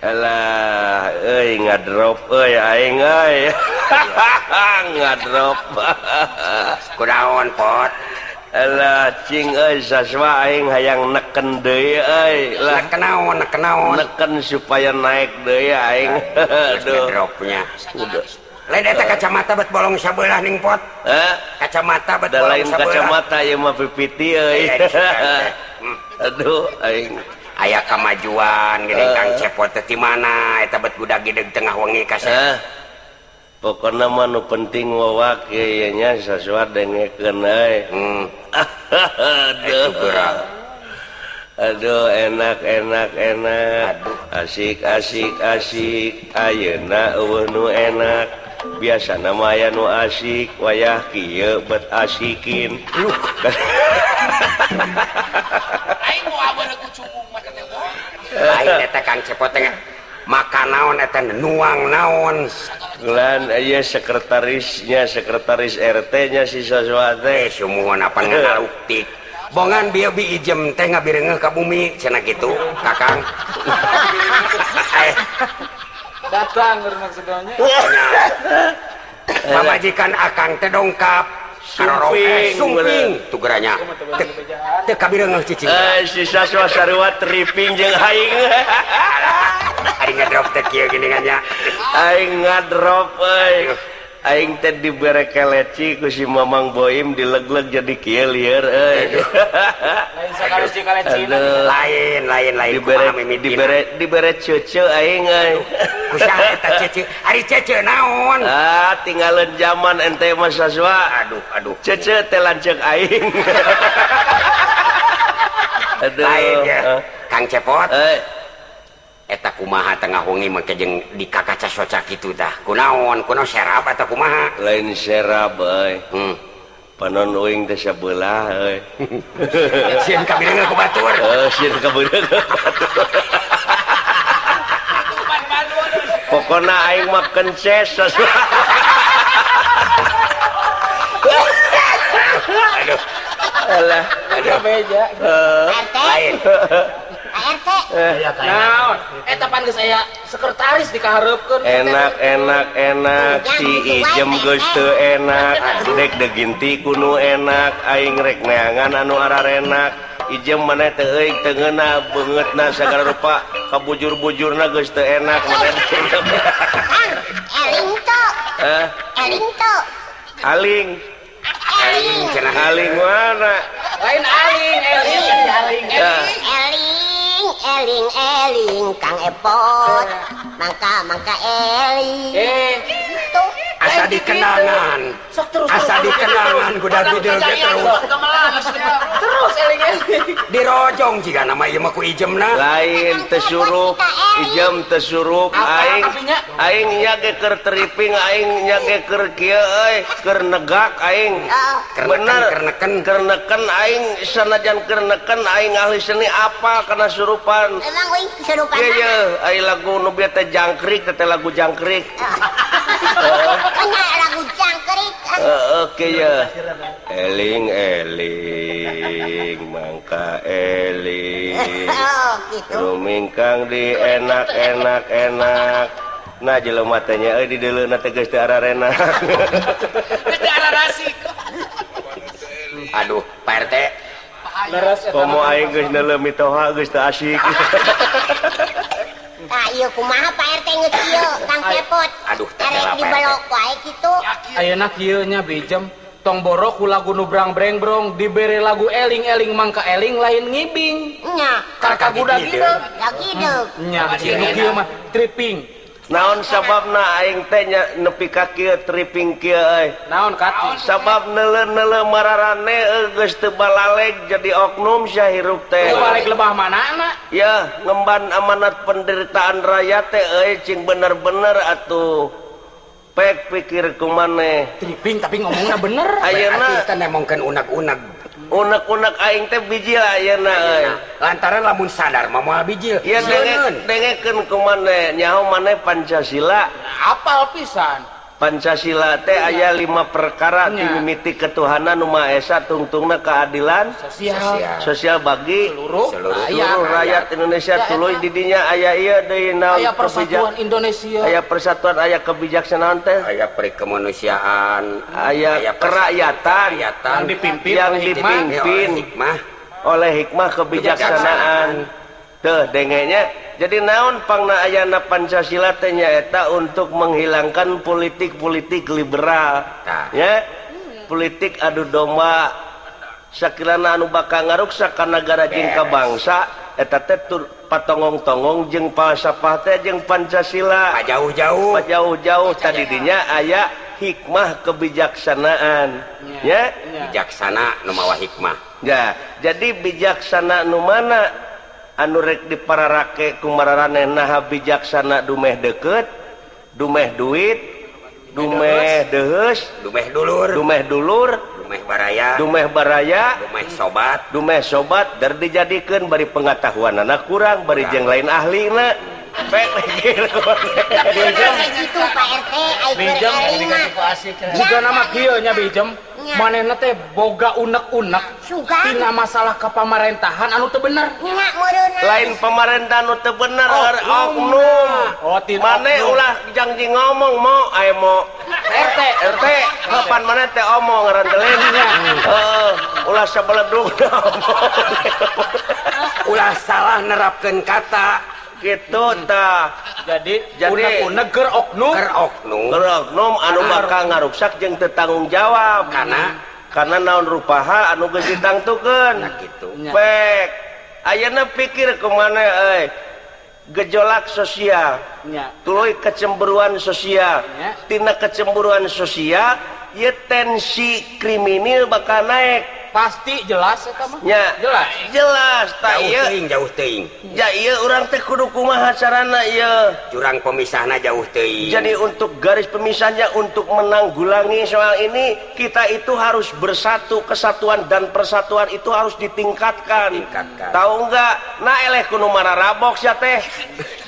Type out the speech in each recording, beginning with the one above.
Alah, ngadrop aing euy. Ngadrop. Kunaon pot? Alah cing euy saswa aing hayang neken deui euy. Lah kenaon, neken supaya naik deui aing. Aduh, dropnya. Lain eta kacamata bet bolong sabelah ning pot. Kacamata bet bolong lain sabelah. Kacamata ieu mah pipiti euy. Aduh aing aya kamajuan geuning Kang Cepot teh di mana eta bet budak gideg tengah wengi kasih. Pokona mah nu penting wawak ieu nya sasua dengekeun euy. Aduh enak. Asik ayeuna eueuh nu enak. Biasana mah aya nu asik wayah kieu bet asikin. Aing mau aweuna ku cunggung mah teh. Lain eta Kang Cepot teh makan naon eta nuang naon. Lan aya sekretaris RT nya si saswa teh Sumuhun apa ngaluktik. Bongan bieu bi ijem teh ngabireungeuh ka bumi cenah kitu Kakang. Datang maksudnya. Pamajikan Akang teh dongkap sumping tugeranya teu kabireungeuh cicing. si saswa sarua tripping jeung aing. Ari ngadrop teh kieu geuningannya. Aing ngadrop euy. Aing teh dibere keleci ku si Mamang Boim dilegleg jadi kieu lieur euy. Lain sakarus di kalecina. Lain Dibere ceuceu aing euy. Kusaha eta cece? Ari cece naon? Tinggalin zaman ente mah saswa. Aduh. Cece teh lanceuk aing. Lain ya. Kang Cepot. Eta kumaha tengah wengi make jeung di kakaca soca kitu tah. Kunaon serap atawa kumaha? Lain serap euy. Panon uing teh sabelah euy. Sieun kabireungeuh ku batur. Sieun kabireungeuh ku batur. Pokona aing mah kences. Alah, Ada meja. Lain. Naon? Eta pan geus aya sekretaris dikahareupeun. Enak si ijem geus teu enak. Dek deginti kudu enak. Aing rek neangan anu ararenak. Ijem maneh teu euy teu ngeuna beungeutna sagala rupa kabujur-bujurna geus teu enak maneh. Aling cenah aling mana? Lain aling. Eling Kang Epot mangka eling Tuh Asa dikenangan. Sok terus. Asa dikenangan kuda bidel ge terus. Terus eling. Dirojong jika nama ieu mah ku ijemna. Lain teu surup, ijem teu surup aing nya ge keur tripping aing nya ge keur kieu euy, keur negak aing. Bener keur neken aing sanajan keur neken aing ahli seni apa kana surupan. emang wing kesurupan Ieu ai lagu nu bieu teh jangkrik teh lagu jangkrik. banyak lagu jangkrik Oke ya. Eling mangka eling. gitu Rumingkang di enak. Nah jelema teh nya euy di deuleuna teh geus teu ararenak. Geus teu ararasi. Aduh, Pak RT. Komo aing geus neuleum mitoha geus teu asik. nah iya kumaha Pak RT geus ieu Kang Cepot Aduh, teh arek lah, di Pak belok wae kitu Ayeuna kieu nya bejem tong borok ku lagu nu brang-breng dibere lagu eling mangka eling lain ngibing. nya Karka budak kieu. lagi deuk Nya kieu mah tripping. Naon sababna aing teh nya nepi ka kieu tripping kieu euy. Naon kati? Sabab neuleuh mararane geus teu balaleg jadi oknum sahirup teh. Balik lebah manana? Ya, ngemban amanat penderitaan rakyat teh euy cing bener-bener atuh. Pek pikir kumaneh. Tripping tapi ngomongna bener. Ayeuna Kita nemongkeun unag-unag. unek-unek aing teh bijil ayeuna euy. Lantaran lamun sadar mah moal bijil. Ya dengekeun kumaneh nyaho maneh Pancasila. Apal pisan. Pancasila teh aya 5 perkara Nya. ti mimiti ketuhanan nu Maha Esa tungtungna keadilan sosial bagi seluruh seluruh rakyat Indonesia Ya, tuluy eta. di dinya aya ieu deui naon aya persatuan Indonesia aya persatuan aya kebijaksanaan teh aya perikemanusiaan, aya kerakyatan yang dipimpin yang oleh dipimpin hikmah. oleh hikmah kebijaksanaan teh dengenya. Jadi naon pangna ayana Pancasila teh nyaeta untuk menghilangkan politik-politik liberal Tah. ya politik adu domba sakirana anu bakal ngaruksak ka nagara jeung ka bangsa eta teh patongong-tongong jeung falsafah teh jeung Pancasila Jauh-jauh. jauh-jauh tadi dinya aya hikmah kebijaksanaan ya Bijaksana nu mawa hikmah. ya jadi bijaksana nu mana anu rek dipararake ku mararanehna bijaksana dumeh deukeut dumeh duit dumeh deheus Dumeh dulur, dumeh dulur dumeh baraya, dumeh baraya dumeh sobat. dumeh sobat dar dijadikeun bari pengetahuanana kurang bari jeung lain ahlina pek gitu Gitu Pak RT, ayo Bijem eling mah. juga nama kieu nya Bijem Nya. manehna teh boga unek-unek Sugan. tina masalah kepamerintahan anu teu bener Nya meureunna. lain pemerintah nu teu bener oknum oh tina mane ulah janji ngomong mau aya mau RT RT kapan mana teh omong ngarantelin ulah sabeledug Ulah salah nerapkeun kata gitu tah jadi Jadi- unek-unek keur oknum keur oknum oknum anu bakal ngaruksak jeung teu tanggung jawab karena naon rupaha anu geus ditangtukeun gitu. pek ayeuna pikir kemana gejolak sosial nya tuluy kecemburuan sosial Ya. tina kecemburuan sosial ieu tensi kriminal bakal naik pasti jelas eta mah nya jelas tak Jauh teuing. ya iya orang teh kudu kumaha carana ieu Jurang pemisahna jauh teuing. jadi untuk garis pemisahnya untuk menanggulangi soal ini kita itu harus bersatu kesatuan dan persatuan itu harus ditingkatkan tahu enggak nah eleh kudu mararabok sia teh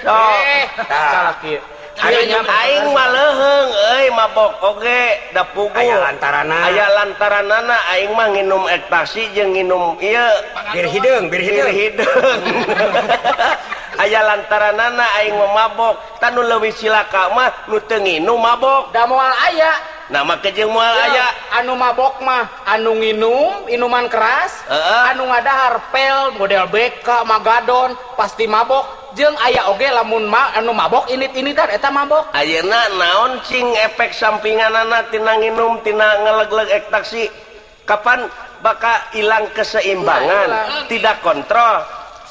salah kieu aing mah leuheung mabok oge da puguh Aya lantarana. aya lantaranana aing mah nginum ekstasi jeung nginum ieu Bir hideung. hideung aya lantaranana aing mah mabok tanu leuwih cilaka mah nu teu nginum mabok da moal aya nama kejeung moal aya anu mabok mah anu nginum minuman keras anu ngadahar pel model BK Magadon pasti mabok jeung aya oge lamun anu mabok init-initan eta mabok ayeuna naon cing efek sampinganana tina nginum tina ngeleg-leg ekstasi kapan bakal hilang keseimbangan tidak kontrol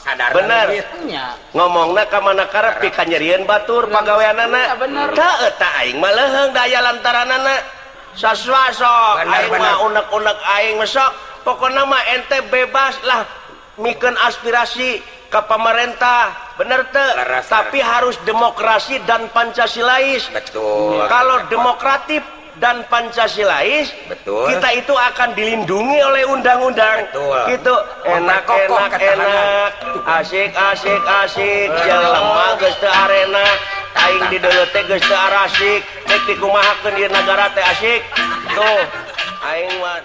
Sadar bener nya ngomongna ka mana karep pika nyerieun batur pagaweanana bener. teu eta aing mah leuheung da aya lantaranana saswasok Bener, aing bener. mah unek-unek aing mesok pokona mah ente bebas lah mikeun aspirasi ke pemerintah bener teu Laras, tapi harus demokrasi dan pancasilais Betul. kalau demokratif dan pancasilais Betul. kita itu akan dilindungi oleh undang-undang Betul. gitu Memperkokoh enak ketahanan. asik jelema geus teu arena aing di deuleu teh geus teu arasik rek dikumahakeun ieu nagara teh asik tuh aing mah